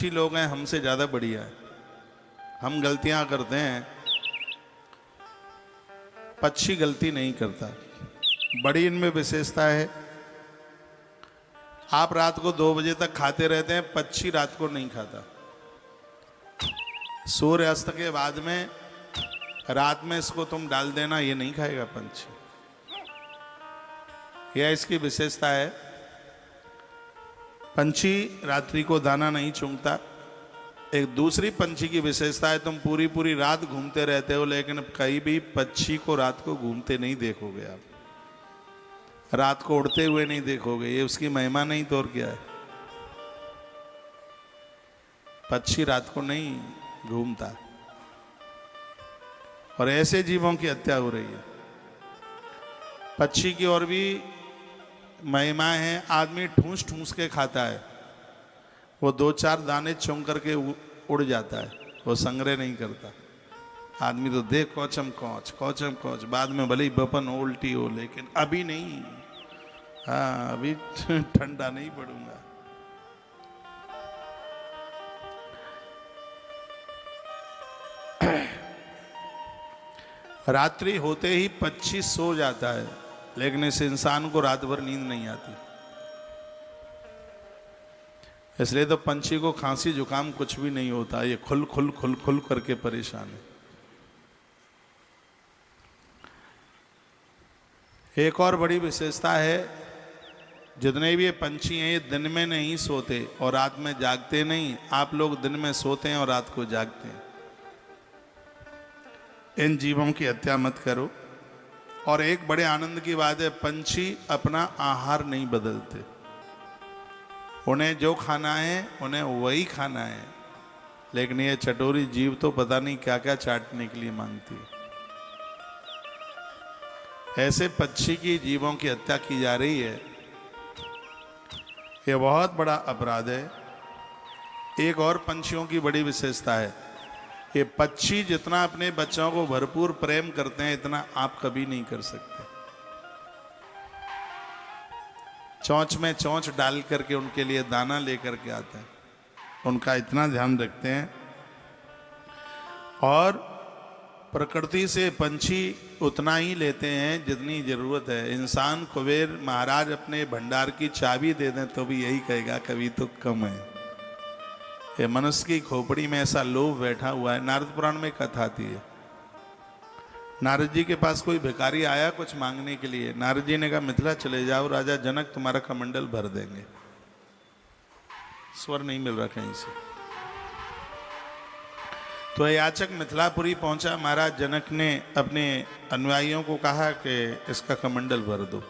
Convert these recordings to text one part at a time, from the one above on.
समष्टि लोग हैं, हमसे ज़्यादा बढ़िया है। हम गलतियां करते हैं, पक्षी गलती नहीं करता। बड़ी इनमें विशेषता है। आप रात को 2 बजे तक खाते रहते हैं, पक्षी रात को नहीं खाता। सूर्य अस्त के बाद में रात में इसको तुम डाल देना, ये नहीं खाएगा पंछी। यह इसकी विशेषता है। पंछी रात्रि को दाना नहीं चुगता। एक दूसरी पंछी की विशेषता है, तुम पूरी पूरी रात घूमते रहते हो, लेकिन कहीं भी पक्षी को रात को घूमते नहीं देखोगे। आप रात को उड़ते हुए नहीं देखोगे। ये उसकी महिमा नहीं तो और क्या है। पक्षी रात को नहीं घूमता। और ऐसे जीवों की हत्या हो रही है। पक्षी की और भी महिमा है। आदमी ठूस ठूस के खाता है, वो 2-4 दाने चुंग करके उड़ जाता है, वो संग्रह नहीं करता। आदमी तो देख कौचम कौच, बाद में भले ही बपन उल्टी हो, लेकिन अभी नहीं। हाँ, अभी ठंडा नहीं पड़ूंगा। रात्रि होते ही पक्षी सो जाता है, लेकिन इस इंसान को रात भर नींद नहीं आती। इसलिए तो पंछी को खांसी जुकाम कुछ भी नहीं होता। ये खुल खुल करके परेशान है। एक और बड़ी विशेषता है, जितने भी ये पंछी हैं, ये दिन में नहीं सोते और रात में जागते नहीं। आप लोग दिन में सोते हैं और रात को जागते हैं। इन जीवों की हत्या मत करो। और एक बड़े आनंद की बात है, पंछी अपना आहार नहीं बदलते। उन्हें जो खाना है उन्हें वही खाना है। लेकिन ये चटोरी जीव तो पता नहीं क्या क्या चाटने के लिए मांगती है। ऐसे पक्षी की जीवों की हत्या की जा रही है। ये बहुत बड़ा अपराध है। एक और पंछियों की बड़ी विशेषता है, ये पक्षी जितना अपने बच्चों को भरपूर प्रेम करते हैं, इतना आप कभी नहीं कर सकते। चोंच में चोंच डाल करके उनके लिए दाना लेकर के आते हैं, उनका इतना ध्यान रखते हैं। और प्रकृति से पंछी उतना ही लेते हैं जितनी जरूरत है। इंसान कुबेर महाराज अपने भंडार की चाबी दे दें तो भी यही कहेगा कभी तो कम है। ये मनुष्य की खोपड़ी में ऐसा लोभ बैठा हुआ है। नारद पुराण में कथा आती है, नारद जी के पास कोई भिखारी आया कुछ मांगने के लिए। नारद जी ने कहा मिथिला चले जाओ, राजा जनक तुम्हारा कमंडल भर देंगे। स्वर नहीं मिल रहा कहीं से। तो याचक मिथिलापुरी पहुंचा। महाराज जनक ने अपने अनुयायियों को कहा कि इसका कमंडल भर दो।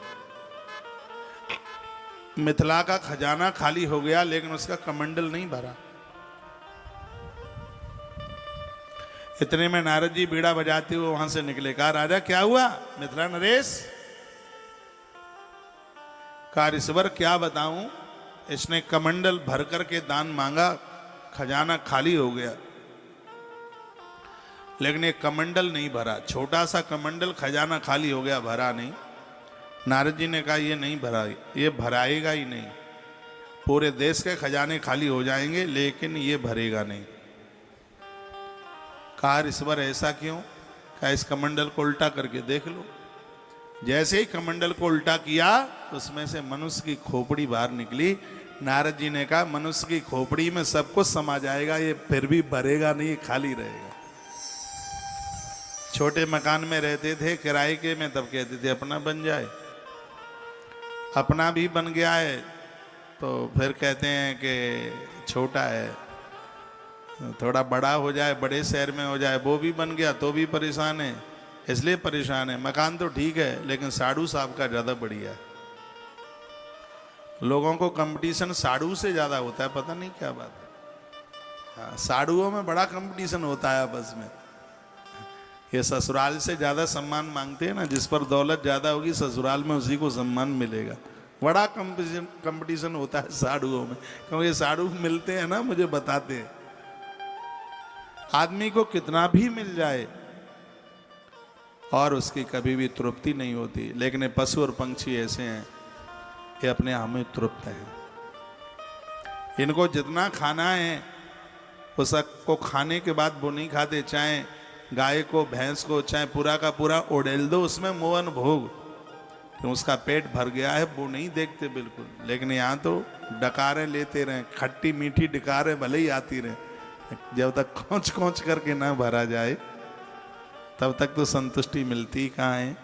मिथिला का खजाना खाली हो गया, लेकिन उसका कमंडल नहीं भरा। इतने में नारद जी बीड़ा बजाते हुए वहां से निकले। कहा राजा क्या हुआ? मिथिला नरेश। कहा ऋषवर क्या बताऊं, इसने कमंडल भर करके दान मांगा, खजाना खाली हो गया, लेकिन ये कमंडल नहीं भरा। छोटा सा कमंडल, खजाना खाली हो गया, भरा नहीं। नारद जी ने कहा ये नहीं भरा, ये भराएगा ही नहीं। पूरे देश के खजाने खाली हो जाएंगे, लेकिन ये भरेगा नहीं। कहा ऋषवर ऐसा क्यों? कहा इस कमंडल को उल्टा करके देख लो। जैसे ही कमंडल को उल्टा किया, उसमें से मनुष्य की खोपड़ी बाहर निकली। नारद जी ने कहा मनुष्य की खोपड़ी में सब कुछ समा जाएगा, ये फिर भी भरेगा नहीं, खाली रहेगा। छोटे मकान में रहते थे किराए के में, तब कहते थे अपना बन जाए। अपना भी बन गया है तो फिर कहते हैं कि छोटा है, थोड़ा बड़ा हो जाए, बड़े शहर में हो जाए, वो भी बन गया तो भी परेशान है। इसलिए परेशान है। मकान तो ठीक है, लेकिन साड़ू साहब का ज़्यादा बढ़िया है। लोगों को कंपटीशन साड़ू से ज़्यादा होता है, पता नहीं क्या बात है। हाँ, साड़ुओं में बड़ा कंपटीशन होता है आपस में। ये ससुराल से ज़्यादा सम्मान मांगते हैं ना, जिस पर दौलत ज़्यादा होगी ससुराल में उसी को सम्मान मिलेगा। बड़ा कंपटीशन होता है साड़ुओं में, क्योंकि साड़ू मिलते हैं ना, मुझे बताते हैं। आदमी को कितना भी मिल जाए और उसकी कभी भी तृप्ति नहीं होती, लेकिन ये पशु और पंछी ऐसे हैं, ये अपने आप में तृप्त हैं। इनको जितना खाना है उसको खाने के बाद वो नहीं खाते, चाहे गाय को भैंस को चाहे पूरा का पूरा उड़ेल दो उसमें मोहन भोग, तो उसका पेट भर गया है वो नहीं देखते बिल्कुल। लेकिन यहाँ तो डकारें लेते रहे, खट्टी मीठी डकारें भले ही आती रहे, जब तक खोंच खोंच करके ना भरा जाए तब तक तो संतुष्टि मिलती कहाँ है।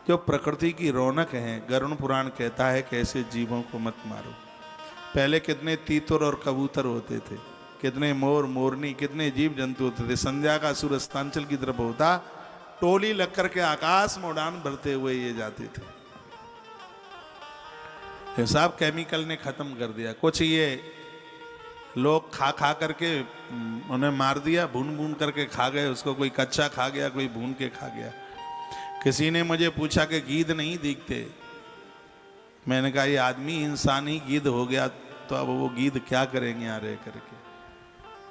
जो प्रकृति की रौनक है, गरुड़ पुराण कहता है कि ऐसे जीवों को मत मारो। पहले कितने तीतर और कबूतर होते थे, कितने मोर मोरनी, कितने जीव जंतु होते थे। संध्या का सूरज अस्तांचल की तरफ होता, टोली लग करके आकाश में उड़ान भरते हुए ये जाते थे। ये सब केमिकल ने खत्म कर दिया। कुछ ये लोग खा खा करके उन्हें मार दिया, भून भून करके खा गए उसको, कोई कच्चा खा गया, कोई भून के खा गया। किसी ने मुझे पूछा कि गीद नहीं दिखते, मैंने कहा ये आदमी इंसान ही गीद हो गया तो अब वो गीद क्या करेंगे यहाँ रह करके।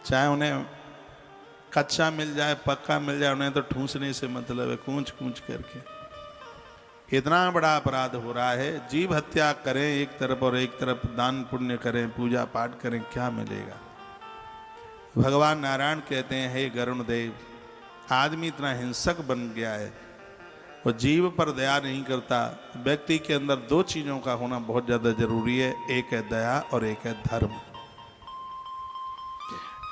चाहे उन्हें कच्चा मिल जाए पक्का मिल जाए, उन्हें तो ठूंसने से मतलब है, कूंच कूंच करके। इतना बड़ा अपराध हो रहा है। जीव हत्या करें एक तरफ और एक तरफ दान पुण्य करें, पूजा पाठ करें, क्या मिलेगा। भगवान नारायण कहते हैं, हे गरुण देव, आदमी इतना हिंसक बन गया है, वो जीव पर दया नहीं करता। व्यक्ति के अंदर दो चीजों का होना बहुत ज्यादा जरूरी है, एक है दया और एक है धर्म।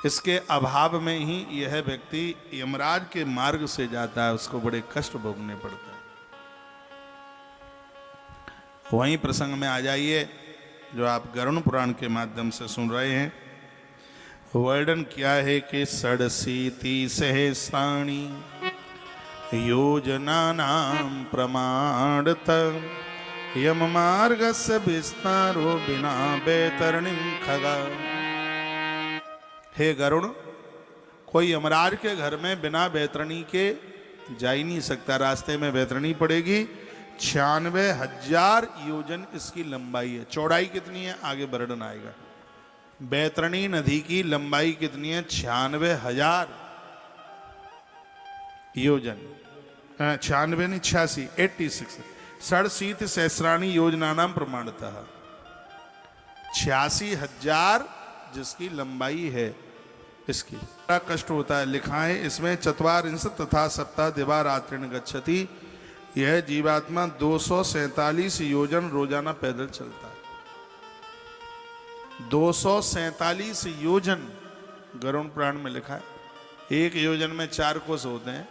इसके अभाव में ही यह व्यक्ति यमराज के मार्ग से जाता है, उसको बड़े कष्ट भोगने पड़ते हैं। वहीं प्रसंग में आ जाइए जो आप गरुड़ पुराण के माध्यम से सुन रहे हैं। वर्णन क्या है कि 67 सहस्राणि योजनानां प्रमाणत यम मार्गस्य विस्तारो बिना बैतरणिं खगा। हे गरुड़, कोई यमराज के घर में बिना बैतरणी के जा ही नहीं सकता। रास्ते में बैतरणी पड़ेगी। 96,000 योजन इसकी लंबाई है। चौड़ाई कितनी है आगे वर्णन आएगा। बैतरणी नदी की लंबाई कितनी है? 96,000 योजन। 96 नहीं 86, 86। 67 सहस्राणी योजना नाम प्रमाणतः 86,000 जिसकी लंबाई है इसकी। बड़ा कष्ट होता है। लिखा है इसमें 44 तथा सप्ताह दिवा रात्रिण गच्छति। यह जीवात्मा 247 योजन रोजाना पैदल चलता है। 247 योजन गरुड़ पुराण में लिखा है। एक योजन में 4 कोस होते हैं,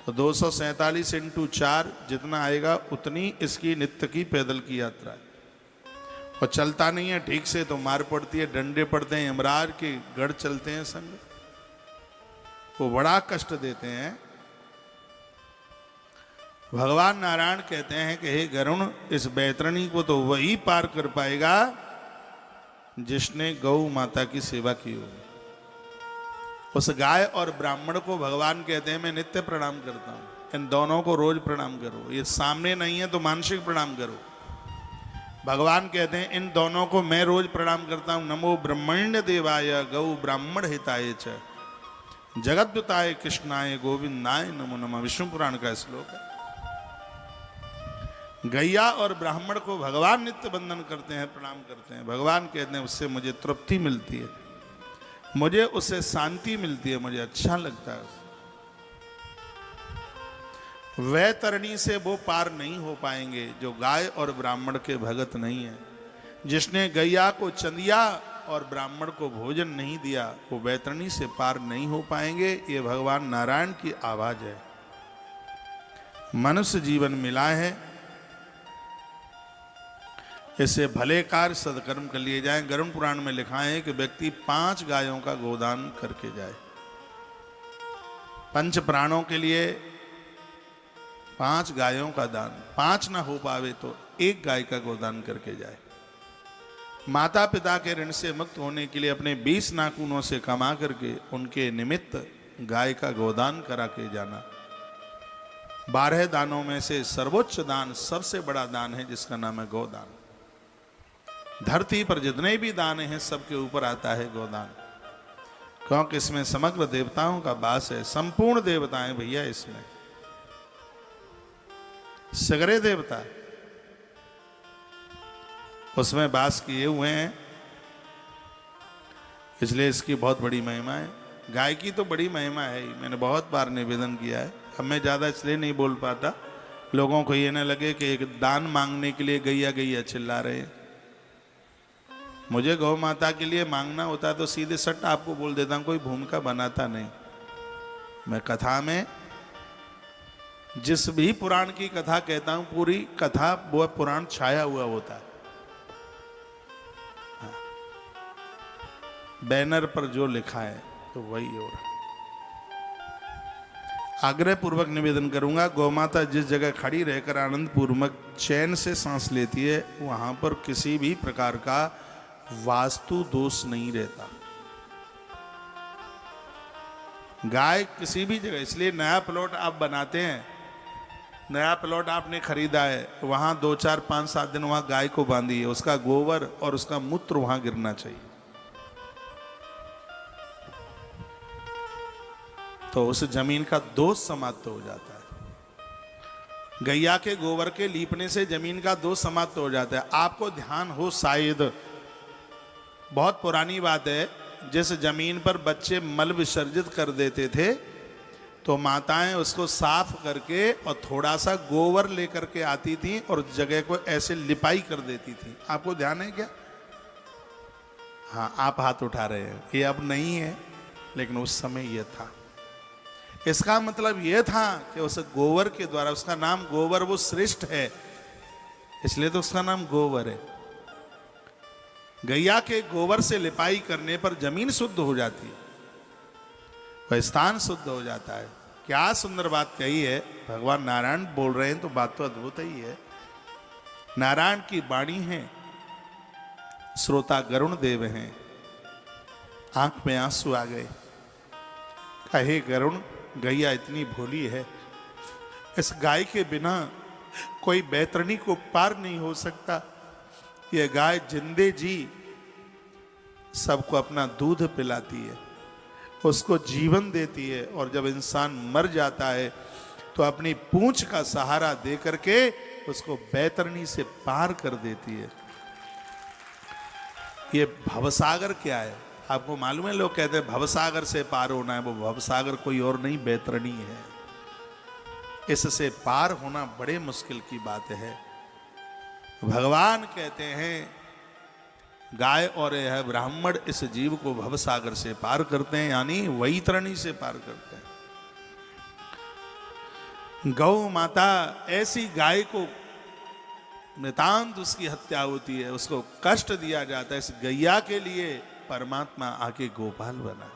तो 247 × 4 जितना आएगा उतनी इसकी नित्य की पैदल की यात्रा है। और चलता नहीं है ठीक से तो मार पड़ती है, डंडे पड़ते हैं, यमराज के गढ़ चलते हैं संग, वो बड़ा कष्ट देते हैं। भगवान नारायण कहते हैं कि हे गरुड़, इस बैतरणी को तो वही पार कर पाएगा जिसने गौ माता की सेवा की हो। उस गाय और ब्राह्मण को भगवान कहते हैं मैं नित्य प्रणाम करता हूं। इन दोनों को रोज प्रणाम करो। ये सामने नहीं है तो मानसिक प्रणाम करो। भगवान कहते हैं इन दोनों को मैं रोज प्रणाम करता हूं। नमो ब्रह्मण्य देवाय गौ ब्राह्मण हिताय च जगद्दुताय कृष्णाय गोविंदाय नमो नमः। विष्णु पुराण का श्लोक है। गैया और ब्राह्मण को भगवान नित्य वंदन करते हैं, प्रणाम करते हैं। भगवान कहते हैं उससे मुझे तृप्ति मिलती है, मुझे उससे शांति मिलती है, मुझे अच्छा लगता है। वैतरणी से वो पार नहीं हो पाएंगे जो गाय और ब्राह्मण के भगत नहीं है। जिसने गैया को चंदिया और ब्राह्मण को भोजन नहीं दिया वो वैतरणी से पार नहीं हो पाएंगे। ये भगवान नारायण की आवाज है। मनुष्य जीवन मिला है, इससे भले कार्य सदकर्म कर लिए जाएं। गरुड़ पुराण में लिखा है कि व्यक्ति 5 गायों का गोदान करके जाए। 5 प्राणों के लिए 5 गायों का दान, 5 ना हो पावे तो 1 गाय का गोदान करके जाए। माता पिता के ऋण से मुक्त होने के लिए अपने 20 नाखूनों से कमा करके उनके निमित्त गाय का गोदान करा के जाना। 12 दानों में से सर्वोच्च दान, सबसे बड़ा दान है जिसका नाम है गोदान। धरती पर जितने भी दान हैं सबके ऊपर आता है गोदान, क्योंकि इसमें समग्र देवताओं का वास है। संपूर्ण देवताएं भैया इसमें, सगरे देवता उसमें वास किए हुए हैं। इसलिए इसकी बहुत बड़ी महिमा है। गाय की तो बड़ी महिमा है ही, मैंने बहुत बार निवेदन किया है। अब मैं ज़्यादा इसलिए नहीं बोल पाता, लोगों को ये न लगे कि एक दान मांगने के लिए गैया गैया चिल्ला रहे हैं। मुझे गौ माता के लिए मांगना होता है तो सीधे सट आपको बोल देता हूँ, कोई भूमिका बनाता नहीं। मैं कथा में जिस भी पुराण की कथा कहता हूं, पूरी कथा वो पुराण छाया हुआ होता है। बैनर पर जो लिखा है तो वही हो रहा। आग्रह पूर्वक निवेदन करूंगा, गौमाता जिस जगह खड़ी रहकर आनंद पूर्वक चैन से सांस लेती है, वहां पर किसी भी प्रकार का वास्तु दोष नहीं रहता। गाय किसी भी जगह, इसलिए नया प्लॉट आप बनाते हैं, नया प्लॉट आपने खरीदा है, वहां 2, 4, 5, 7 दिन वहां गाय को बांधी है, उसका गोबर और उसका मूत्र वहां गिरना चाहिए। तो उस जमीन का दोष समाप्त हो जाता है। गैया के गोबर के लीपने से जमीन का दोष समाप्त हो जाता है। आपको ध्यान हो, शायद बहुत पुरानी बात है, जिस जमीन पर बच्चे मल विसर्जित कर देते थे तो माताएं उसको साफ करके और थोड़ा सा गोबर लेकर के आती थी और जगह को ऐसे लिपाई कर देती थी। आपको ध्यान है क्या? हाँ, आप हाथ उठा रहे हैं। ये अब नहीं है, लेकिन उस समय यह था। इसका मतलब यह था कि उस गोबर के द्वारा, उसका नाम गोबर वो श्रेष्ठ है, इसलिए तो उसका नाम गोबर है। गैया के गोबर से लिपाई करने पर जमीन शुद्ध हो जाती है, वह स्थान शुद्ध हो जाता है। क्या सुंदर बात कही है। भगवान नारायण बोल रहे हैं तो बात तो अद्भुत ही है। नारायण की वाणी है, श्रोता गरुण देव हैं। आंख में आंसू आ गए। कहे गरुण, गैया इतनी भोली है, इस गाय के बिना कोई बैतरणी को पार नहीं हो सकता। यह गाय जिंदे जी सबको अपना दूध पिलाती है, उसको जीवन देती है, और जब इंसान मर जाता है तो अपनी पूंछ का सहारा दे करके उसको बैतरणी से पार कर देती है। ये भवसागर क्या है आपको मालूम है? लोग कहते हैं भवसागर से पार होना है, वो भवसागर कोई और नहीं, बैतरणी है। इससे पार होना बड़े मुश्किल की बात है। भगवान कहते हैं गाय और यह ब्राह्मण इस जीव को भवसागर से पार करते हैं, यानी वैतरणी से पार करते हैं। गौ माता ऐसी गाय को नितांत उसकी हत्या होती है, उसको कष्ट दिया जाता है। इस गैया के लिए परमात्मा आके गोपाल बना।